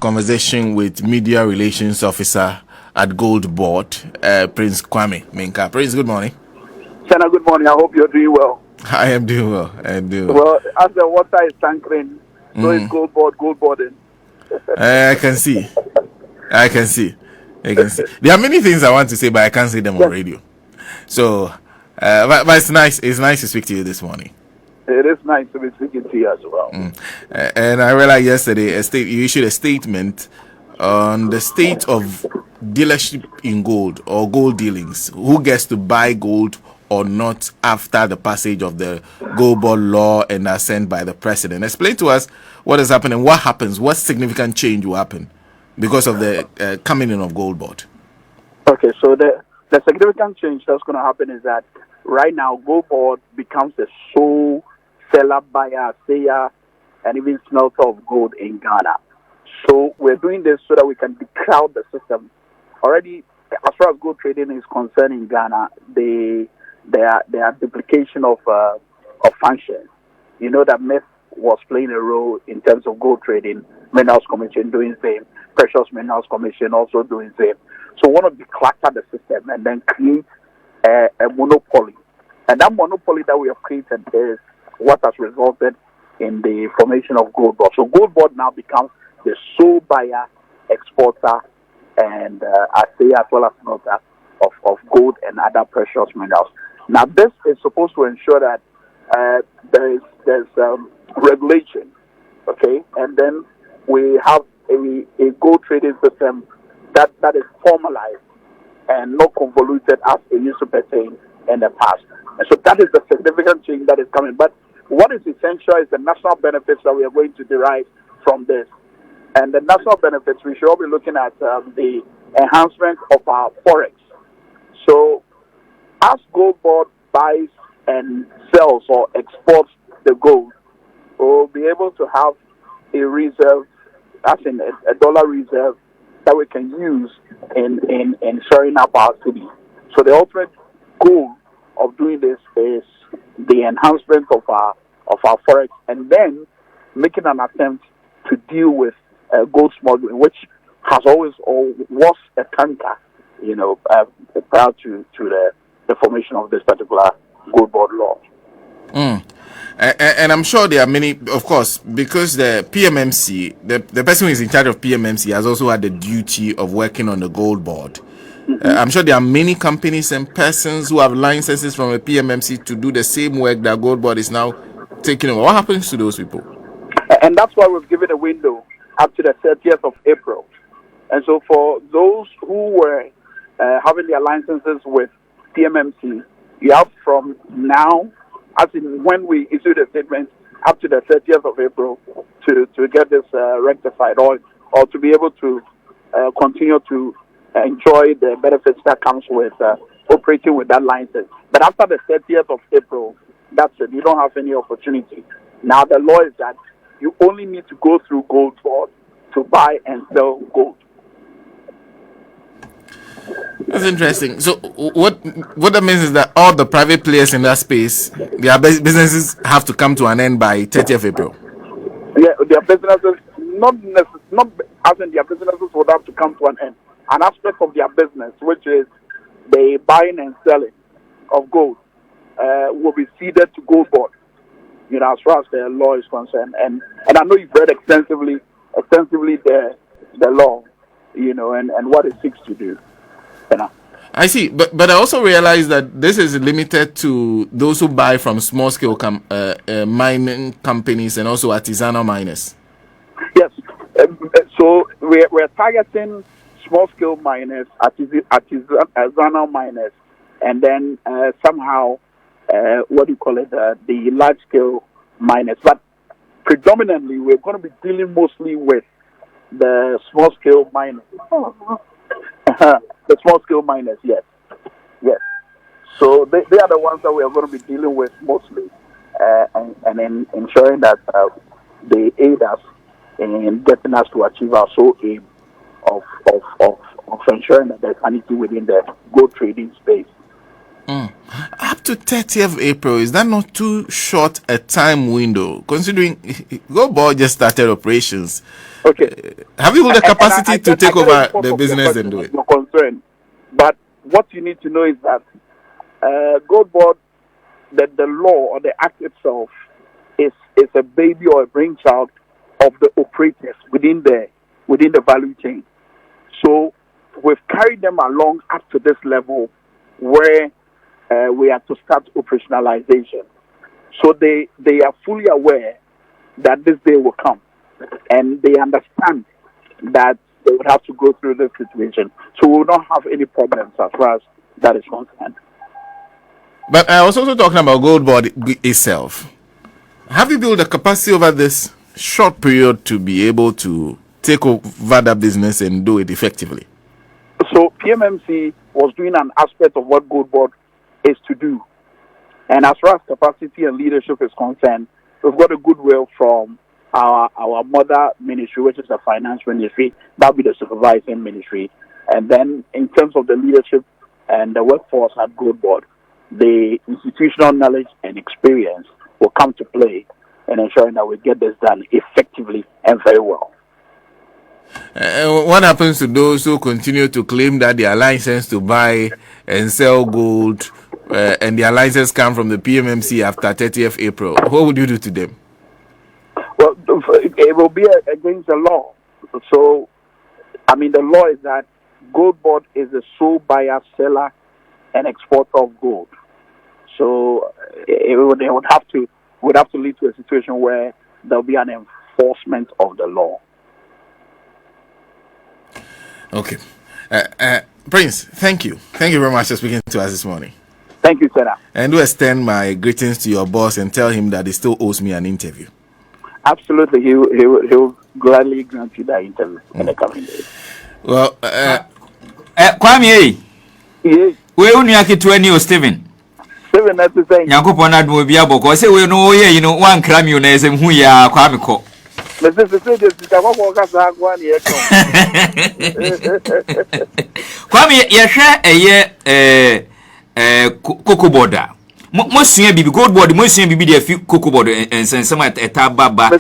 conversation with Media Relations Officer at GOLDBOD, Prince Kwame Minka. Prince, good morning. Senna, good morning. I hope you're doing well. I am doing well. Well, as the water is tankering, so is GOLDBODing. I can see. There are many things I want to say, but I can't say them on radio. So, but it's nice. It's nice to speak to you this morning. It is nice to be speaking to you as well. And I realized yesterday you issued a statement on the state of dealership in gold or gold dealings. Who gets to buy gold or not after the passage of the GOLDBOD law and assent by the president? Explain to us what is happening, what happens, what significant change will happen because of the coming in of GOLDBOD. Okay, so the significant change that's going to happen is that right now GOLDBOD becomes the sole seller, buyer, sayer, and even smelter of gold in Ghana. So we're doing this so that we can decrowd the system. Already, as far as gold trading is concerned in Ghana, there are duplication of functions. You know that MEF was playing a role in terms of gold trading, Minerals Commission doing same, Precious Minerals Commission also doing same. So we want to declutter the system and then create a monopoly. And that monopoly that we have created is what has resulted in the formation of GOLDBOD. So GOLDBOD now becomes the sole buyer, exporter, and assayer as well as smelter of gold and other precious minerals. Now, this is supposed to ensure that there's regulation, okay, and then we have a gold trading system that is formalized and not convoluted as it used to pertain in the past. And so that is the significant change that is coming. But what is essential is the national benefits that we are going to derive from this. And the national benefits, we should all be looking at the enhancement of our forex. So as GOLDBOD buys and sells or exports the gold, we'll be able to have a reserve, as in a dollar reserve, that we can use in shoring up our city. So the ultimate goal of doing this is the enhancement of our forex, and then making an attempt to deal with gold smuggling, which has always or was a tanker, prior to the formation of this particular GOLDBOD law. And I'm sure there are many, of course, because the PMMC, the person who is in charge of PMMC has also had the duty of working on the GOLDBOD. I'm sure there are many companies and persons who have licenses from a PMMC to do the same work that GOLDBOD is now taking over. What happens to those people? And that's why we've given a window up to the 30th of April. And so for those who were having their licenses with PMMC, you have from now, as in when we issue the statement, up to the 30th of April to get this rectified or to be able to continue to enjoy the benefits that comes with operating with that license. But after the 30th of April, that's it. You don't have any opportunity. Now the law is that you only need to go through GOLDBOD to buy and sell gold. That's interesting. So what that means is that all the private players in that space, their businesses have to come to an end by 30th April. Yeah, their businesses, not as in their businesses would have to come to an end. An aspect of their business, which is the buying and selling of gold, will be ceded to GOLDBOD, as far as the law is concerned. And I know you've read extensively the law, and what it seeks to do. I see, but I also realize that this is limited to those who buy from small-scale mining companies and also artisanal miners. Yes, so we're targeting small-scale miners, artisanal miners, and then somehow, the large-scale miners. But predominantly, we're going to be dealing mostly with the small-scale miners. The small-scale miners, yes. So they are the ones that we are going to be dealing with mostly, and in ensuring that they aid us in getting us to achieve our sole aim of ensuring that there's sanity within the gold trading space. Up to 30th April, is that not too short a time window? Considering GOLDBOD just started operations Okay. Have you the capacity to take over report the of your business and question, do it? your concern, but what you need to know is that Gold Board, that the law or the act itself is a baby or a brainchild of the operators within the value chain. So we've carried them along up to this level where we are to start operationalization. So they are fully aware that this day will come, and they understand that they would have to go through this situation. So we will not have any problems as far as that is concerned. But I was also talking about GOLDBOD itself. Have you built the capacity over this short period to be able to take over that business and do it effectively? So PMMC was doing an aspect of what GOLDBOD is to do. And as far as capacity and leadership is concerned, we've got a goodwill from our mother ministry, which is the finance ministry. That'll be the supervising ministry. And then in terms of the leadership and the workforce at GOLDBOD, the institutional knowledge and experience will come to play in ensuring that we get this done effectively and very well. What happens to those who continue to claim that they are licensed to buy and sell gold and their licenses come from the PMMC after 30th April? What would you do to them? Well, it will be against the law. So, I mean, the law is that GOLDBOD is the sole buyer, seller, and exporter of gold. So, they would have to lead to a situation where there will be an enforcement of the law. Okay. Prince, thank you. Thank you very much for speaking to us this morning. Thank you, Sarah. And do extend my greetings to your boss and tell him that he still owes me an interview. Absolutely. He will gladly grant you that interview in the coming days. Well, Kwame, yes. we only have to Stephen. Stephen, that's the thing. Yankopon will be able to say, we know, you know, one cram you name who you are, Kwame. Kwame, you share a year cocoa border. Most be GOLDBOD, most be the few cocoa board and send some at a tababa.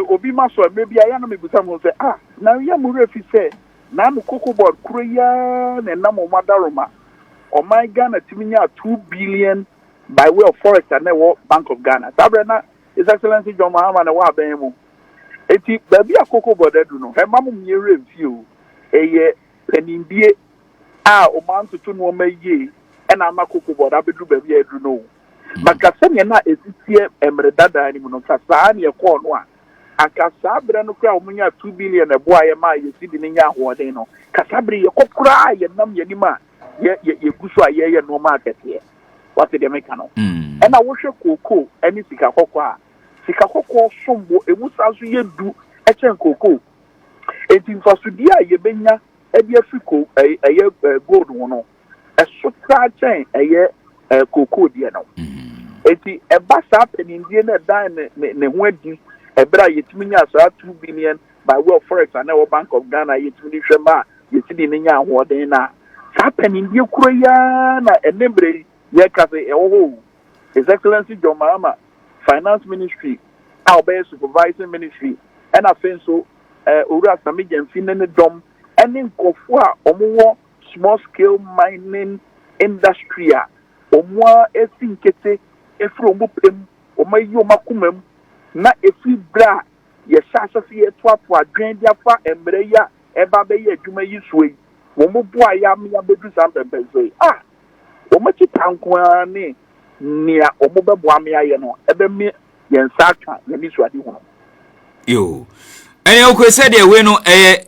Obi Maso, maybe I am able to say, now you are if you say, Nam cocoa board, Korea, and Namo Madaroma, or my Ghana, Timinia 2 billion by way of Forex and Network Bank of Ghana. Sabrina, His Excellency John Mahama and Wabemo. Eti, baby, a cocoa board, I do know. Her mamma near review a year, and in the Oman to 2 ye. And I'm a cocoa board, I be do baby, I do know. But Cassania is here, Emredada, and Monocasani, a corn one. And Cassabra no crowd, 2 billion, a boy, am I, you see the Nia Huadeno. Cassabri, you could cry, and num Yanima, you Gusua, ye, no market here. What did they make? And I wish a cocoa, any Sikakokwa. Sikakoko, sombo, a musasu ye do, a chen cocoa. 18 for Sudia, ye benya, a year fico, a year gold one. A sutra chain, a year cocoa, dear no. Eti a bass up in Indian dine, Newendi, a bra yetiminia, 2 billion by way of Forex and our Bank of Ghana, Yetimishama, Yetiminia, Wadena. Happen in India, Koreana, and Nembre, Yakaze, oh, His Excellency John Mahama, Finance Ministry, our best supervising ministry, and I think so, Ura Samijan Finan Dom, and in Kofua, Omo. Small scale mining industry omwa esinkete efromupem omayo makumem na efibra ye sasase ye toapo adwen diafa emreya eba be ye adwuma yisoi wo mo boa ya me abedu sampempensoi omachi tankwa ne nia omo beboa me aye no ebe me yensa aka ye ni suade ho yo. And you said we know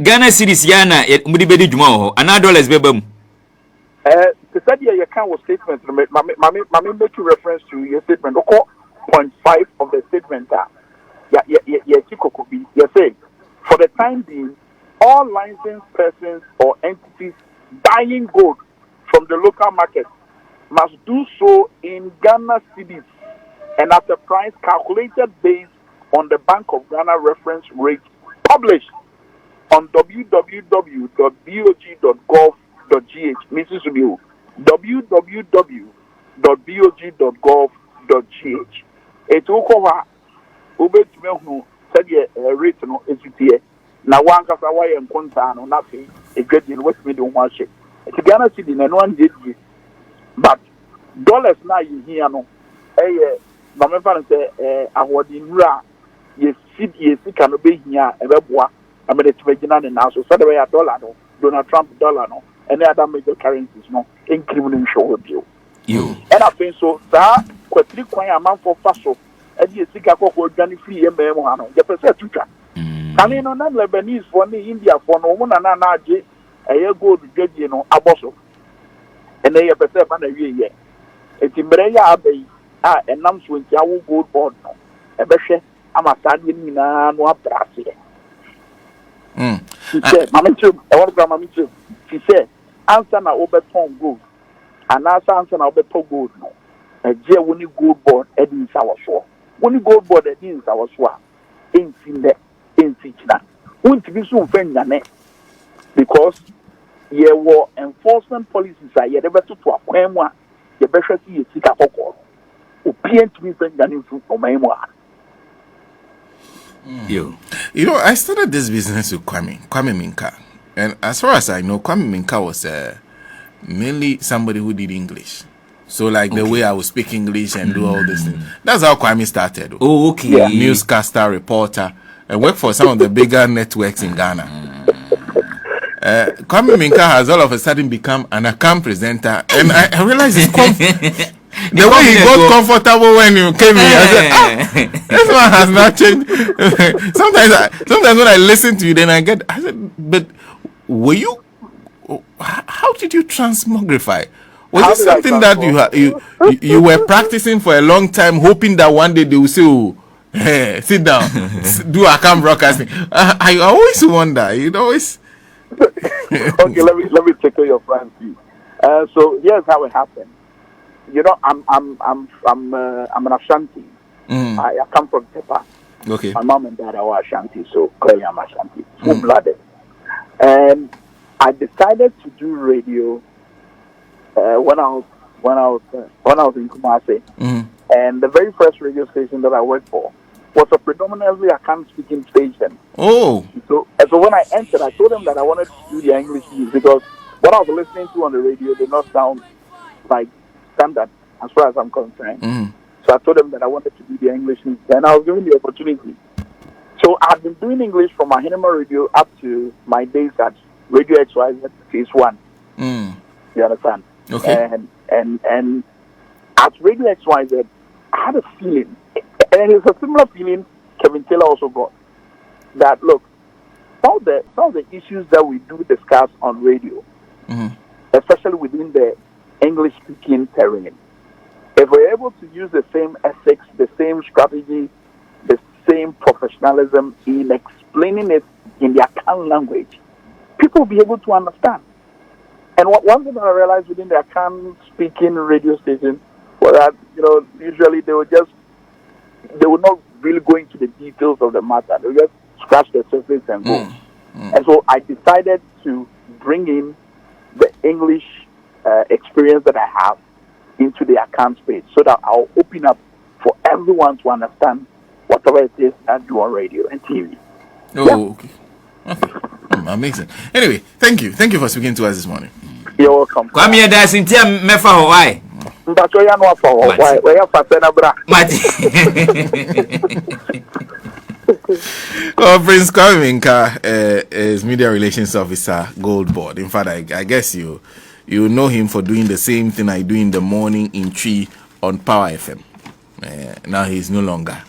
Ghana cities yana mudi bedi juma and $1 bebam. The said you can't statement. Mami make you reference to your statement. Okay, point 5 of the statement. You say for the time being, all licensed persons or entities buying gold from the local market must do so in Ghana cities and at a price calculated based on the Bank of Ghana reference rate published on www.bog.gov.gh. Mrs. Subiu, www.bog.gov.gh. It will cover Ube Tumehu said the rate no ECTA. Now one case why in conta no nothing. A great deal West Medium one share. To Ghana city and one did but dollars now you hear no. My friend say awarding ra. Yes, see can obey here a webwa. I mean it's regional and now so the way $1 no. Donald Trump dollar no. Any other major currencies no. Including show with you. And I think so that quickly quite a month for faso. And you think I go Johnny free and Memo. The percent to track. Can you know Lebanese for me, India for no one and another a year go to get you know a bosso. And they have percent and a year. It's in Breya Abbey, and numbs with Yahoo gold board no. A beshe, I'm a standing in a no brassie. She said, Mamma too, I want to Mamma too. She said, answer na Oberton gold. And answer na Oberton gold no. A dear when you gold board, Eddie our shore. When you gold board, Eddie our shore. Ain't seen that. Won't be so friend because ye were enforcement policies are yet ever to acquire one. The better see a sick alcohol. Opinion to be friend than for my memoir. You know, I started this business with Kwame Minka, and as far as I know, Kwame Minka was mainly somebody who did English. So like the way I would speak English and do all this thing. That's how Kwame started. Oh, okay. Yeah. Newscaster, reporter. I work for some of the bigger networks in Ghana. Kwame Minka has all of a sudden become an account presenter, and I realized the way he got comfortable when he came here. I said, this one has not changed. Sometimes when I listen to you, then I said, but were you? How did you transmogrify? Was it something that you were practicing for a long time, hoping that one day they will say, oh, hey, sit down, do account broadcasting? I always wonder. You'd always. Okay, let me take your fancy. So here's how it happened. You know, I'm an Ashanti. I come from Tepa. Okay. My mom and dad are Ashanti, so clearly I'm Ashanti, full-blooded. And I decided to do radio when I was in Kumasi. And the very first radio station that I worked for was a predominantly Akan-speaking station. Oh. So when I entered, I told them that I wanted to do the English news because what I was listening to on the radio did not sound like standard as far as I'm concerned. So I told them that I wanted to do the English news, and I was given the opportunity. So I've been doing English from my Hinema radio up to my days at Radio XYZ Phase 1. You understand? Okay. And at Radio XYZ, I had a feeling, and it's a similar feeling Kevin Taylor also got, that look, some of the issues that we do discuss on radio, especially within the English-speaking terrain, if we're able to use the same ethics, the same strategy, the same professionalism in explaining it in their Akan language, people will be able to understand. And one thing that I realized within the Akan-speaking radio station was that, you know, usually they would not really go into the details of the matter. They would just scratch the surface and go. And so I decided to bring in the English experience that I have into the Akan space so that I'll open up for everyone to understand whatever it is I do on radio and TV. Oh, yeah. Okay. Amazing. Anyway, thank you. Thank you for speaking to us this morning. You're welcome. Come here, that's in Tia Mefa Hawaii. Prince Kwame Minka is media relations officer, GOLDBOD. In fact, I guess you know him for doing the same thing I do in the morning in Tree on Power FM. Now he's no longer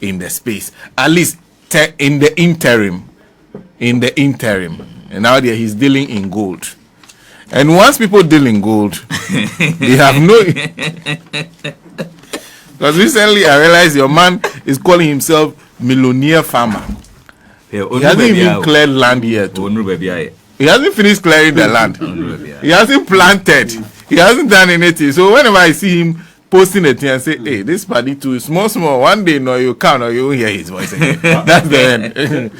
in the space, at least in the interim. And now he's dealing in gold. And once people deal in gold, they have no. Because recently I realized your man is calling himself millionaire farmer. He hasn't even cleared land yet. He hasn't finished clearing the land. He hasn't planted. He hasn't done anything. So whenever I see him posting a thing and say, hey, this party too is small. One day, no, you can't or you won't hear his voice again. That's the end.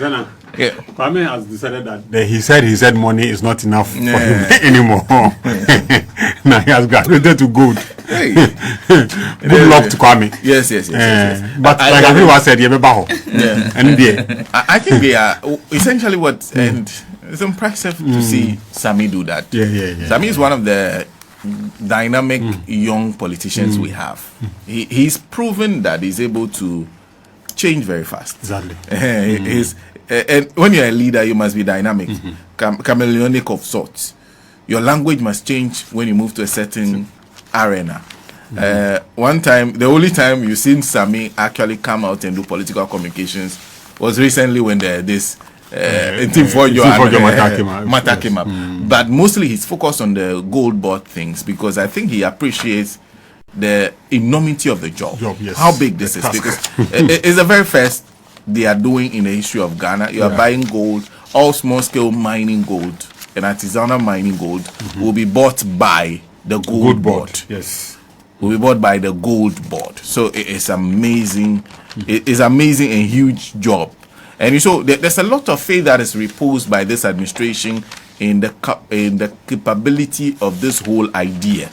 Yeah. Kwame has decided that he said money is not enough for him anymore. Now he has graduated to gold. Hey. Good luck to Kwame. Yes. But like everyone said, yeah, and I think they are essentially what, and it's impressive to see Sami do that. Yeah. Sami is one of the dynamic young politicians we have. He's proven that he's able to change very fast. Exactly. And when you're a leader, you must be dynamic, chameleonic of sorts. Your language must change when you move to a certain arena. One time, the only time you've seen Sami actually come out and do political communications was recently when this team for your Matakima. But mostly he's focused on the GOLDBOD things because I think he appreciates the enormity of the job. Yes. How big this is, because it's the very first they are doing in the history of Ghana. You are buying gold, all small scale mining gold and artisanal mining gold will be bought by the GOLDBOD. Yes. Will be bought by the GOLDBOD. So it's amazing. It's amazing and huge job. And so there's a lot of faith that is reposed by this administration in the capability of this whole idea.